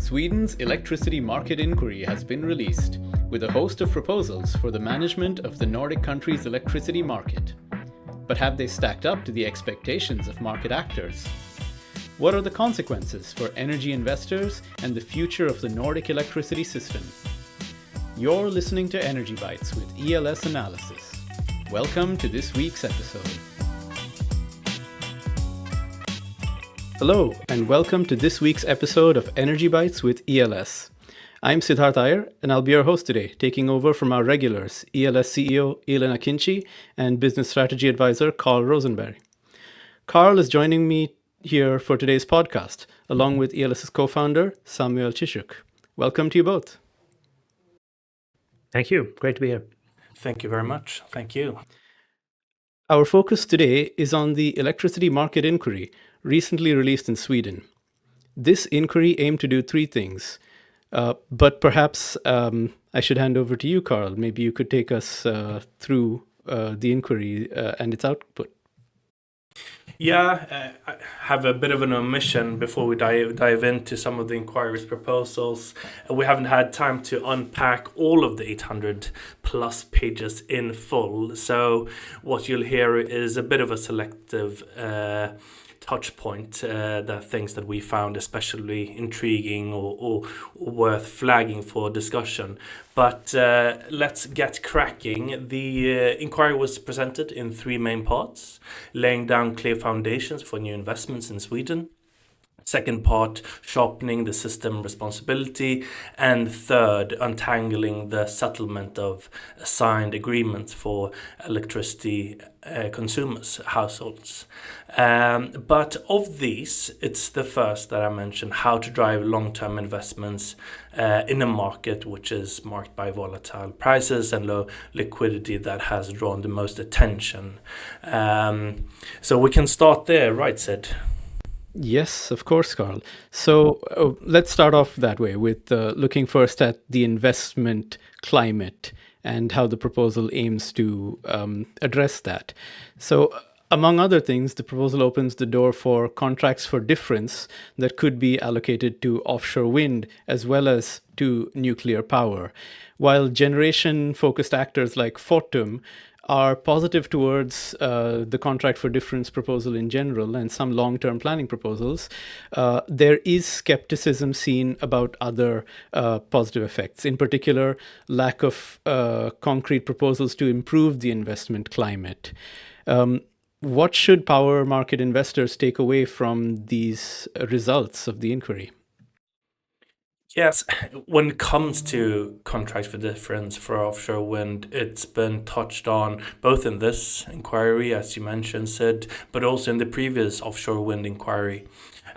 Sweden's electricity market inquiry has been released, with a host of proposals for the management of the Nordic countries' electricity market. But have they stacked up to the expectations of market actors? What are the consequences for energy investors and the future of the Nordic electricity system? You're listening to Energy Bites with ELS Analysis. Welcome to this week's episode. Hello, and welcome to this week's episode of Energy Bites with ELS. I'm Siddharth Iyer, and I'll be your host today, taking over from our regulars, ELS CEO Elena Kinchi and Business Strategy Advisor Carl Rosenberg. Carl is joining me here for today's podcast, along with ELS's co-founder, Samuel Cishuk. Welcome to you both. Thank you. Great to be here. Thank you very much. Thank you. Our focus today is on the electricity market inquiry, recently released in Sweden. This inquiry aimed to do three things, but perhaps I should hand over to you, Carl. Maybe you could take us through the inquiry and its output. I have a bit of an omission before we dive into some of the inquiry's proposals. We haven't had time to unpack all of the 800 plus pages in full. So what you'll hear is a bit of a selective touch point, the things that we found especially intriguing or worth flagging for discussion. But let's get cracking. The inquiry was presented in three main parts: laying down clear foundations for new investments in Sweden. Second part, sharpening the system responsibility. And third, untangling the settlement of signed agreements for electricity consumers, households. But of these, it's the first that I mentioned, how to drive long-term investments in a market which is marked by volatile prices and low liquidity, that has drawn the most attention. So we can start there, right, Sid? Yes, of course, Carl. So let's start off that way with looking first at the investment climate and how the proposal aims to address that. So among other things, the proposal opens the door for contracts for difference that could be allocated to offshore wind as well as to nuclear power, while generation-focused actors like Fortum are positive towards the contract for difference proposal in general and some long-term planning proposals. There is skepticism seen about other positive effects, in particular, lack of concrete proposals to improve the investment climate. What should power market investors take away from these results of the inquiry? Yes, when it comes to contracts for difference for offshore wind, it's been touched on both in this inquiry, as you mentioned, Sid, but also in the previous offshore wind inquiry.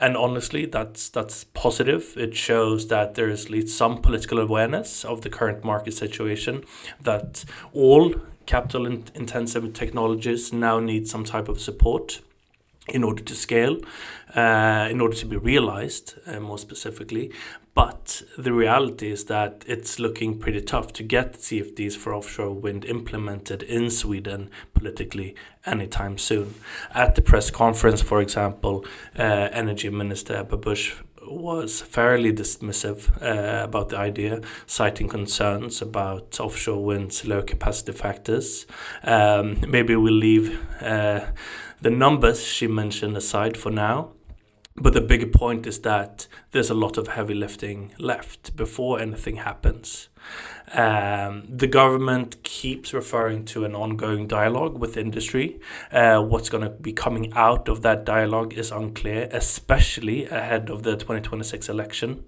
And honestly, that's positive. It shows that there is at least some political awareness of the current market situation, that all capital-intensive technologies now need some type of support in order to scale, in order to be realized, more specifically. But the reality is that it's looking pretty tough to get CFDs for offshore wind implemented in Sweden politically anytime soon. At the press conference, for example, Energy Minister Ebba Busch was fairly dismissive about the idea, citing concerns about offshore wind's low capacity factors. Maybe we'll leave the numbers she mentioned aside for now. But the bigger point is that there's a lot of heavy lifting left before anything happens. The government keeps referring to an ongoing dialogue with industry. What's going to be coming out of that dialogue is unclear, especially ahead of the 2026 election.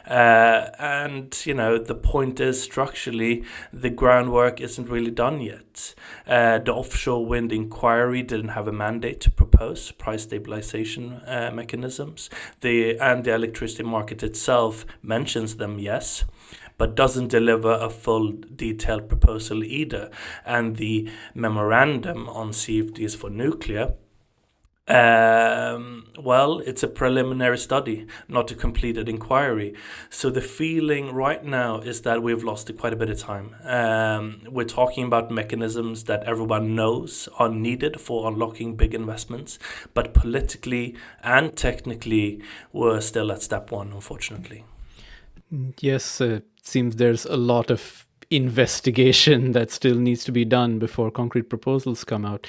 The point is, structurally, the groundwork isn't really done yet. The offshore wind inquiry didn't have a mandate to propose price stabilization mechanisms. The electricity market itself mentions them, yes, but doesn't deliver a full detailed proposal either. And the memorandum on CFDs for nuclear, it's a preliminary study, not a completed inquiry. So the feeling right now is that we've lost quite a bit of time. We're talking about mechanisms that everyone knows are needed for unlocking big investments, but politically and technically we're still at step one, unfortunately. Yes, seems there's a lot of investigation that still needs to be done before concrete proposals come out.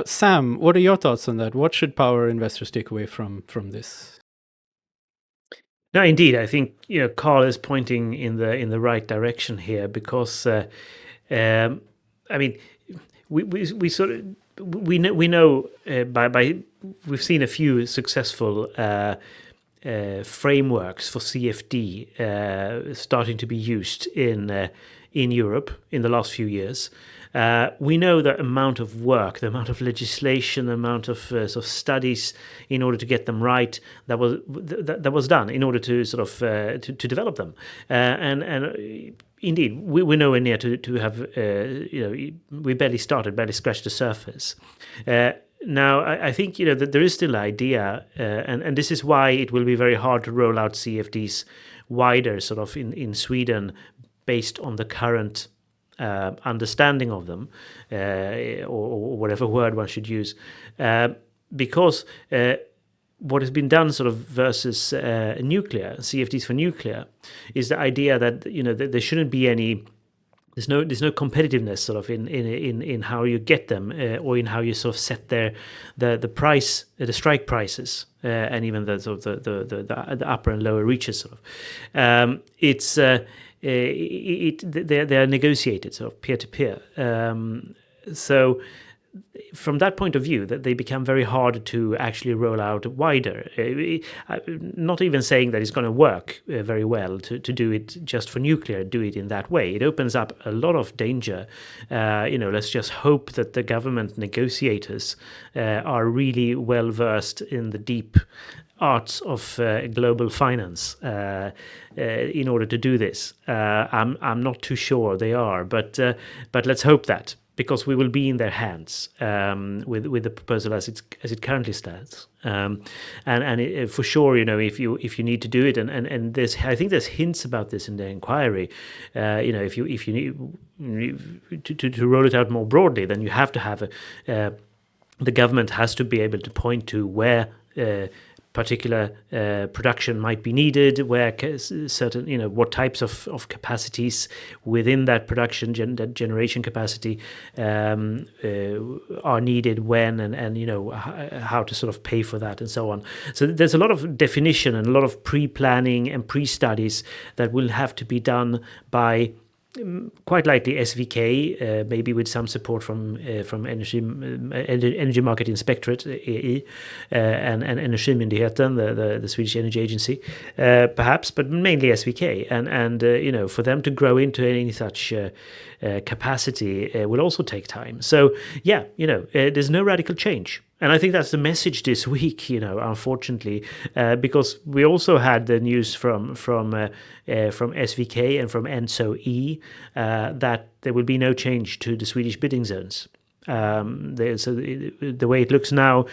Sam, what are your thoughts on that? What should power investors take away from this? No, indeed, I think Carl is pointing in the right direction here because, I mean, we sort of we know by we've seen a few successful frameworks for CFD starting to be used in Europe in the last few years. We know the amount of work, the amount of legislation, the amount of sort of studies in order to get them right that was done in order to sort of to develop them, and indeed we're nowhere near to have we barely scratched the surface. Now, I think that there is still an idea, and this is why it will be very hard to roll out CFDs wider, sort of in Sweden, based on the current understanding of them, or whatever word one should use, because what has been done, sort of versus nuclear CFDs for nuclear, is the idea that that there shouldn't be any. There's no competitiveness sort of in how you get them, or in how you sort of set the price, the strike prices, and even the sort of the upper and lower reaches sort of. They are negotiated sort of peer to peer. So from that point of view, that they become very hard to actually roll out wider. Not even saying that it's going to work very well to do it just for nuclear, do it in that way. It opens up a lot of danger. Let's just hope that the government negotiators are really well versed in the deep arts of global finance in order to do this. I'm not too sure they are, but let's hope that, because we will be in their hands with the proposal as it currently stands, and for sure, if you need to do it, and there's, I think there's hints about this in the inquiry. If you need to roll it out more broadly, then you have to have the government has to be able to point to where particular production might be needed, where certain, what types of capacities within that production generation capacity are needed when, and how to sort of pay for that and so on. So there's a lot of definition and a lot of pre-planning and pre-studies that will have to be done by quite likely SVK, maybe with some support from Energy Market Inspectorate, EI, and Energimyndigheten, the Swedish Energy Agency, perhaps, but mainly SVK. And for them to grow into any such capacity will also take time. So there's no radical change. And I think that's the message this week, unfortunately, because we also had the news from SVK and from ENTSO-E that there will be no change to the Swedish bidding zones. So the way it looks now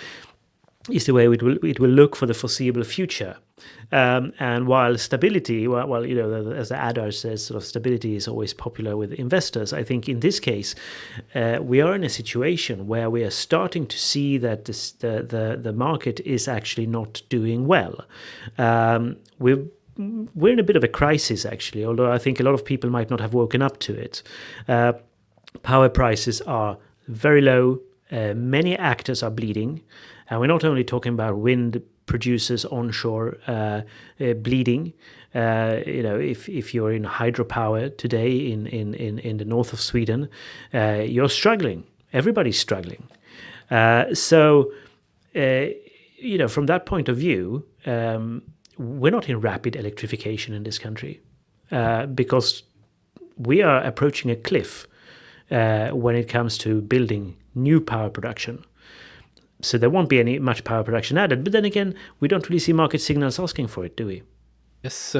is the way it will look for the foreseeable future. And while stability, as the ADAR says, sort of stability is always popular with investors, I think in this case, we are in a situation where we are starting to see that the market is actually not doing well. We're in a bit of a crisis, actually, although I think a lot of people might not have woken up to it. Power prices are very low. Many actors are bleeding. And we're not only talking about wind producers onshore bleeding. If you're in hydropower today in the north of Sweden, you're struggling. Everybody's struggling. So from that point of view, we're not in rapid electrification in this country because we are approaching a cliff when it comes to building new power production. So there won't be much power production added. But then again, we don't really see market signals asking for it, do we? Yes,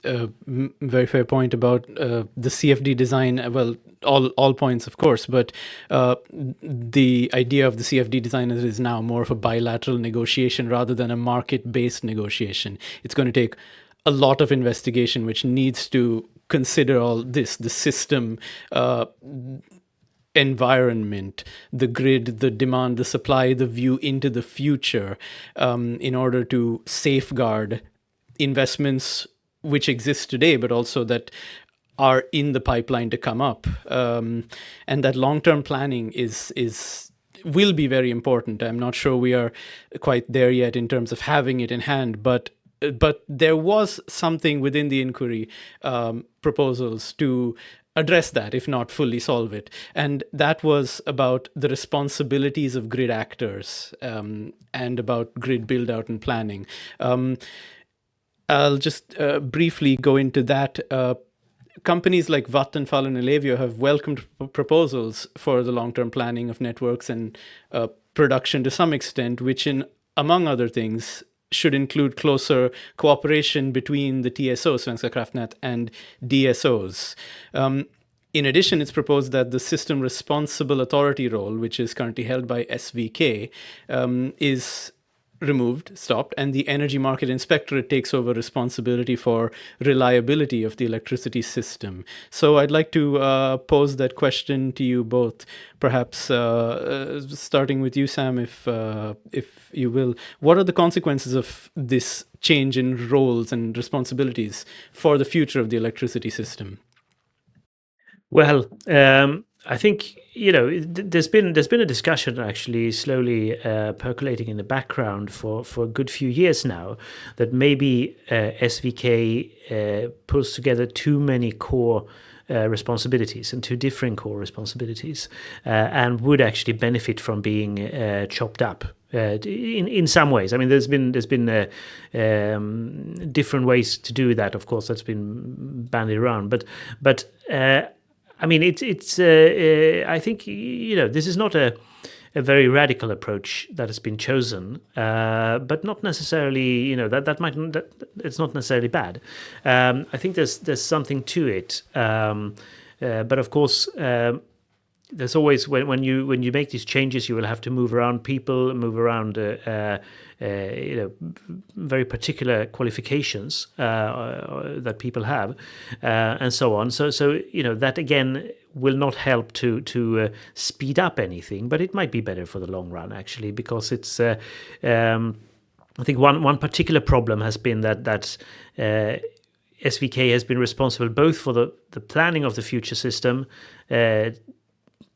very fair point about the CFD design. Well, all points, of course, but the idea of the CFD design is now more of a bilateral negotiation rather than a market-based negotiation. It's going to take a lot of investigation, which needs to consider all this, the system, environment, the grid, the demand, the supply, the view into the future, in order to safeguard investments which exist today, but also that are in the pipeline to come up, and that long-term planning will be very important. I'm not sure we are quite there yet in terms of having it in hand, but there was something within the inquiry proposals to address that, if not fully solve it. And that was about the responsibilities of grid actors, and about grid build out and planning. I'll just briefly go into that. Companies like Vattenfall and Ellevio have welcomed proposals for the long-term planning of networks and production to some extent, which, among other things, should include closer cooperation between the TSO, Svenska kraftnät, and DSOs. In addition, it's proposed that the System Responsible Authority role, which is currently held by SVK, is stopped, and the Energy Market Inspectorate takes over responsibility for reliability of the electricity system. So I'd like to pose that question to you both, perhaps starting with you, Sam, if you will. What are the consequences of this change in roles and responsibilities for the future of the electricity system? Well, I think there's been a discussion actually slowly percolating in the background for a good few years now that maybe SVK pulls together too many core responsibilities and two different core responsibilities, and would actually benefit from being chopped up. In some ways, I mean, there's been different ways to do that. Of course, that's been bandied around, but. I mean, it's. I think this is not a very radical approach that has been chosen, but not necessarily. It's not necessarily bad. I think there's something to it, but of course. There's always when you make these changes, you will have to move around people, move around very particular qualifications that people have, and so on. So that again will not help to speed up anything, but it might be better for the long run actually, because it's. I think one particular problem has been that. SVK has been responsible both for the planning of the future system.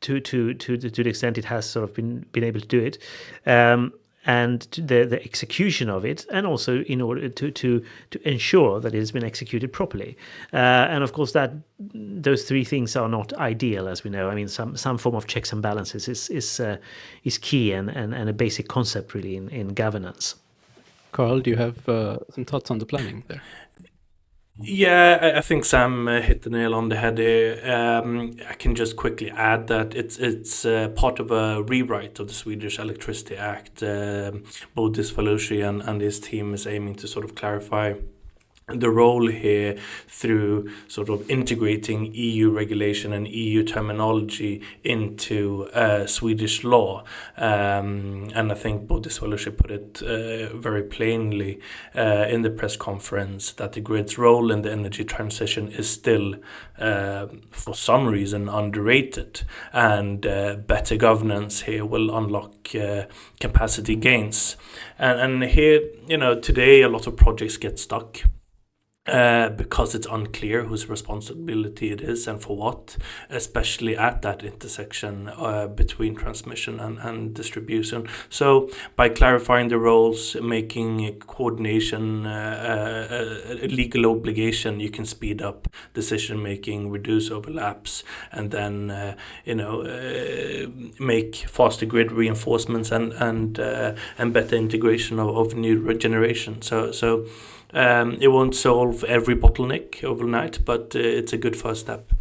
To the extent it has sort of been able to do it, and the execution of it, and also in order to ensure that it has been executed properly. And of course, that those three things are not ideal, as we know. I mean, some form of checks and balances is key and a basic concept really in governance. Carl, do you have some thoughts on the planning there? Yeah, I think Sam hit the nail on the head here. I can just quickly add that it's part of a rewrite of the Swedish Electricity Act. Bodis Falushi and his team is aiming to sort of clarify the role here through sort of integrating EU regulation and EU terminology into Swedish law. And I think Bodis Falushi put it very plainly in the press conference that the grid's role in the energy transition is still, for some reason, underrated. And better governance here will unlock capacity gains. And here, today a lot of projects get stuck. Because it's unclear whose responsibility it is and for what, especially at that intersection between transmission and distribution. So by clarifying the roles, making coordination a legal obligation, you can speed up decision making, reduce overlaps, and then make faster grid reinforcements and better integration of new generation. So. It won't solve every bottleneck overnight, but it's a good first step.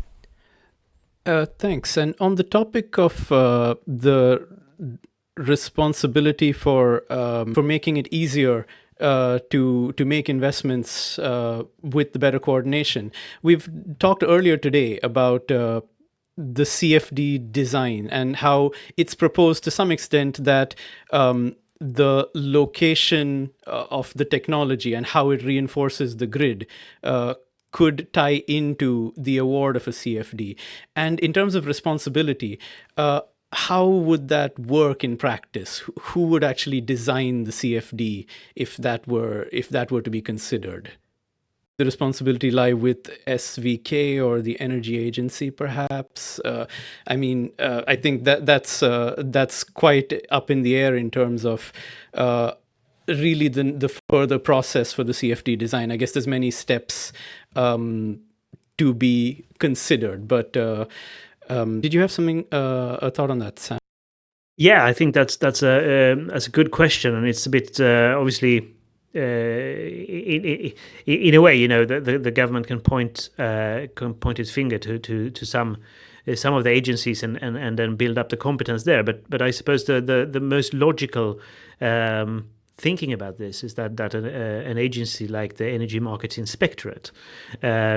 Thanks. And on the topic of the responsibility for making it easier to make investments with the better coordination, we've talked earlier today about the CFD design and how it's proposed to some extent that the location of the technology and how it reinforces the grid could tie into the award of a CFD. And in terms of responsibility, how would that work in practice? Who would actually design the CFD if that were to be considered? the responsibility lie with SVK or the Energy Agency, perhaps? I think that's quite up in the air in terms of really the further process for the CFD design. I guess there's many steps to be considered, but did you have a thought on that, Sam? Yeah, I think that's a good question, and it's a bit obviously. In a way, the government can point its finger to some of the agencies and then build up the competence there. But I suppose the most logical thinking about this is that an agency like the Energy Markets Inspectorate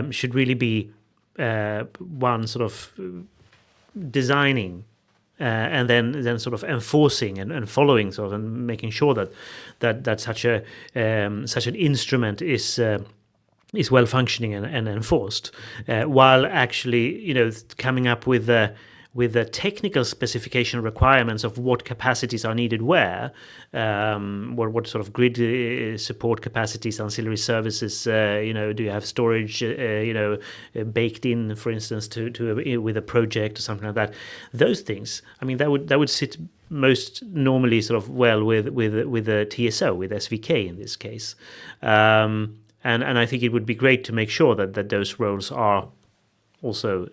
should really be one sort of designing. And then sort of enforcing and following, sort of, and making sure that such an instrument is well functioning and enforced, while actually coming up with the technical specification requirements of what capacities are needed where, what sort of grid support capacities, ancillary services, do you have storage, baked in, for instance, to with a project or something like that. Those things, I mean, that would sit most normally sort of well with a TSO, with SVK in this case, and I think it would be great to make sure that those roles are also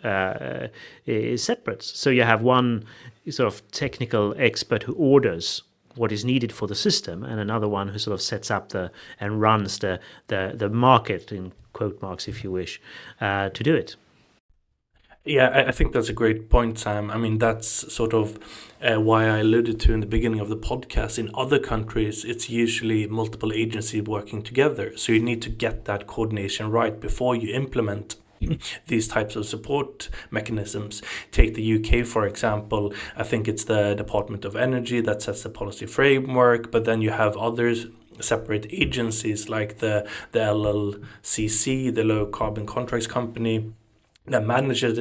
separate. So you have one sort of technical expert who orders what is needed for the system, and another one who sort of sets up and runs the market, in quote marks if you wish, to do it. Yeah, I think that's a great point, Sam. I mean, that's sort of why I alluded to in the beginning of the podcast. In other countries, it's usually multiple agencies working together. So you need to get that coordination right before you implement these types of support mechanisms. Take the UK, for example. I think it's the Department of Energy that sets the policy framework, but then you have others, separate agencies like the LLCC, the Low Carbon Contracts Company, that manages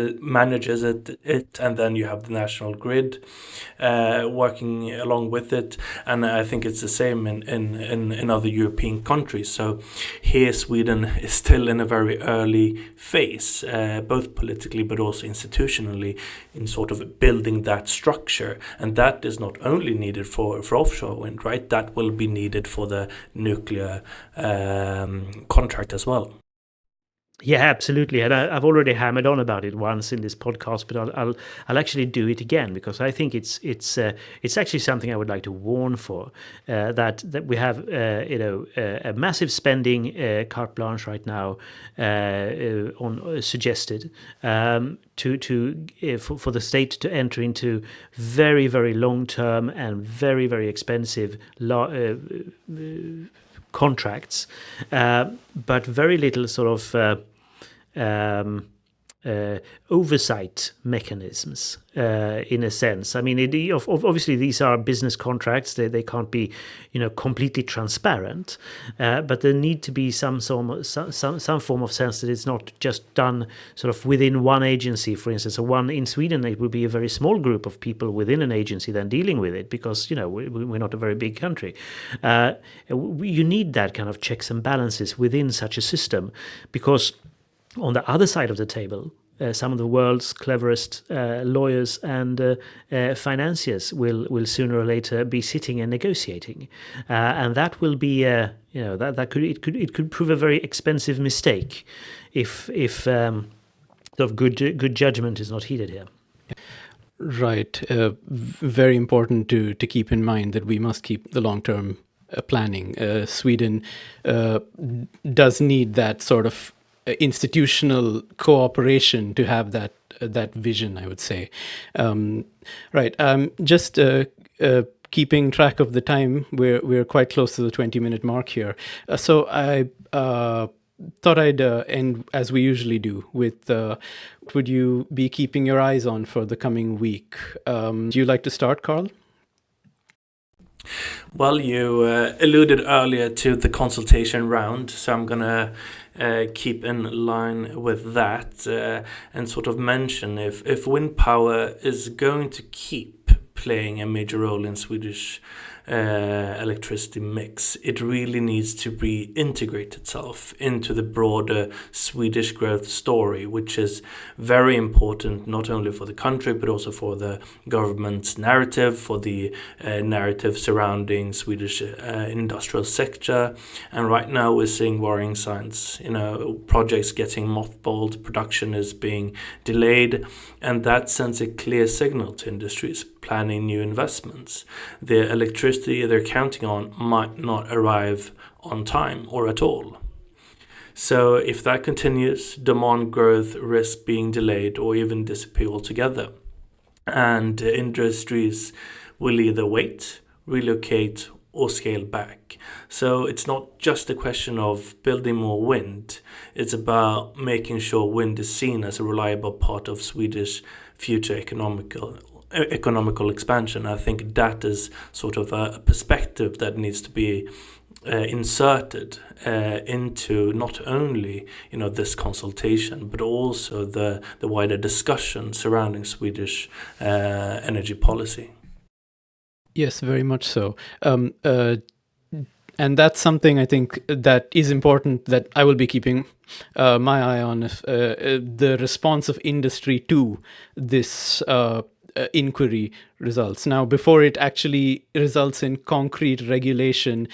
it, and then you have the national grid working along with it. And I think it's the same in other European countries. So here Sweden is still in a very early phase, both politically but also institutionally, in sort of building that structure. And that is not only needed for offshore wind, right? That will be needed for the nuclear contract as well. Yeah, absolutely, and I've already hammered on about it once in this podcast, but I'll actually do it again, because I think it's actually something I would like to warn for, that we have a massive spending carte blanche right now on suggested for the state to enter into very, very long term and very, very expensive contracts, but very little sort of oversight mechanisms, in a sense. I mean, obviously these are business contracts; they can't be, completely transparent. But there need to be some form of sense that it's not just done sort of within one agency. For instance, in Sweden, it would be a very small group of people within an agency then dealing with it, because we're not a very big country. You need that kind of checks and balances within such a system, because on the other side of the table, some of the world's cleverest lawyers and financiers will sooner or later be sitting and negotiating, and that will be it could prove a very expensive mistake if sort of good judgment is not heeded here. Right, very important to keep in mind that we must keep the long-term planning. Sweden does need that sort of institutional cooperation to have that vision, I would say. Right. Just keeping track of the time, we're quite close to the 20-minute mark here. So I thought I'd end as we usually do with what would you be keeping your eyes on for the coming week? Do you like to start, Carl? Well, you alluded earlier to the consultation round, so I'm going to keep in line with that and sort of mention if wind power is going to keep playing a major role in Swedish electricity mix. It really needs to reintegrate itself into the broader Swedish growth story, which is very important not only for the country but also for the government's narrative, for the narrative surrounding Swedish industrial sector. And right now we're seeing worrying signs. Projects getting mothballed, production is being delayed, and that sends a clear signal to industries planning new investments. The electricity they're counting on might not arrive on time or at all. So if that continues, demand growth risks being delayed or even disappear altogether. And industries will either wait, relocate, or scale back. So it's not just a question of building more wind. It's about making sure wind is seen as a reliable part of Swedish future economical expansion. I think that is sort of a perspective that needs to be inserted into not only this consultation but also the wider discussion surrounding Swedish energy policy. Yes, very much so. And that's something I think that is important that I will be keeping my eye on, if the response of industry to this inquiry results. Now, before it actually results in concrete regulation,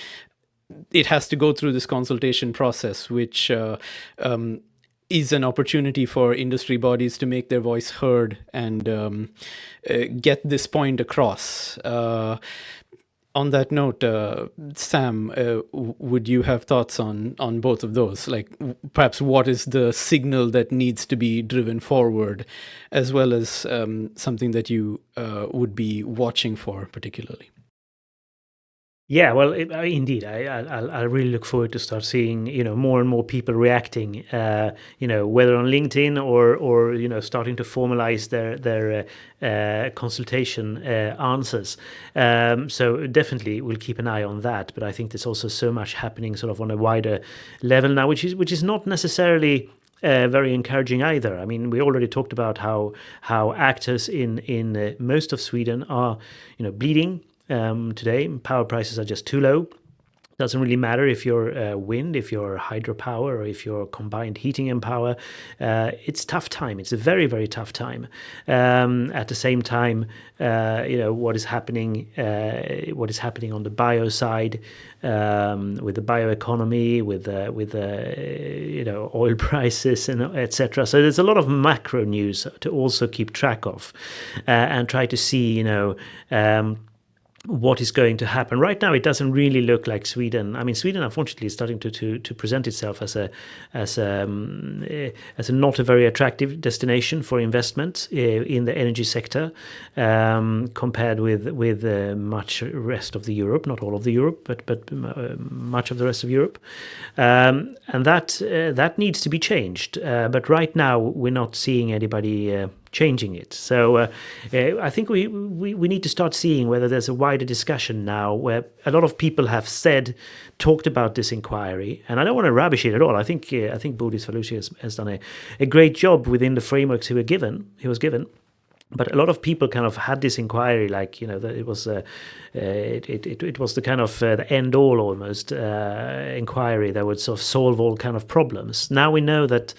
it has to go through this consultation process, which is an opportunity for industry bodies to make their voice heard and get this point across. On that note, Sam, would you have thoughts on both of those? Like, perhaps what is the signal that needs to be driven forward, as well as something that you would be watching for particularly? Yeah, well, indeed, I really look forward to start seeing more and more people reacting, whether on LinkedIn or starting to formalize their consultation answers. So definitely we'll keep an eye on that. But I think there's also so much happening sort of on a wider level now, which is not necessarily very encouraging either. I mean, we already talked about how actors in most of Sweden are bleeding. Today, power prices are just too low. Doesn't really matter if you're wind, if you're hydropower, or if you're combined heating and power. It's tough time. It's a very, very tough time. At the same time, what is happening on the bio side, with the bioeconomy, with oil prices and etc. So there's a lot of macro news to also keep track of, and try to see what is going to happen. Right now, it doesn't really look like Sweden. I mean, Sweden, unfortunately, is starting to present itself as a not a very attractive destination for investment in the energy sector, compared with much rest of the Europe, not all of the Europe, but much of the rest of Europe, and that needs to be changed. But right now, we're not seeing anybody changing it. So I think we need to start seeing whether there's a wider discussion now, where a lot of people have talked about this inquiry, and I don't want to rubbish it at all. I think Bodis Falusi has done a great job within the frameworks he was given. But a lot of people kind of had this inquiry like that it was it was the kind of the end all almost inquiry that would sort of solve all kind of problems. Now we know that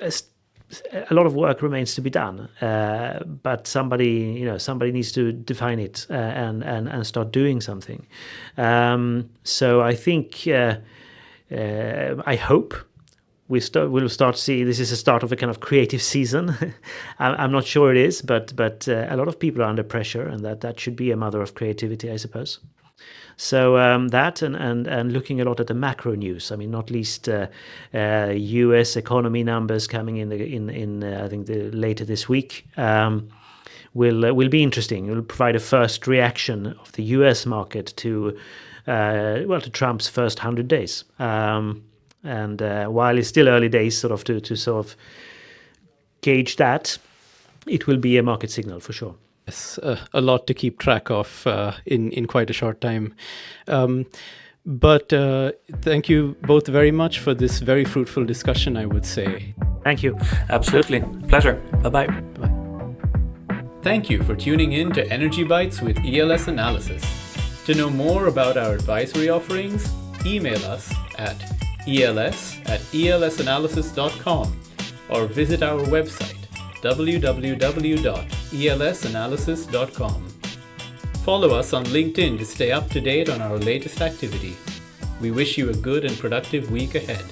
a lot of work remains to be done, but somebody needs to define it and start doing something. So I think I hope we'll start see this is a start of a kind of creative season. I'm not sure it is, but a lot of people are under pressure, and that should be a mother of creativity, I suppose. So that and looking a lot at the macro news. I mean, not least U.S. economy numbers coming in I think later this week will be interesting. It will provide a first reaction of the U.S. market to Trump's first 100 days. And while it's still early days, sort of to sort of gauge that, it will be a market signal for sure. Yes, a lot to keep track of in quite a short time. But thank you both very much for this very fruitful discussion, I would say. Thank you. Absolutely. Pleasure. Bye-bye. Bye. Thank you for tuning in to Energy Bites with ELS Analysis. To know more about our advisory offerings, email us at els@elsanalysis.com or visit our website www.elsanalysis.com. Follow us on LinkedIn to stay up to date on our latest activity. We wish you a good and productive week ahead.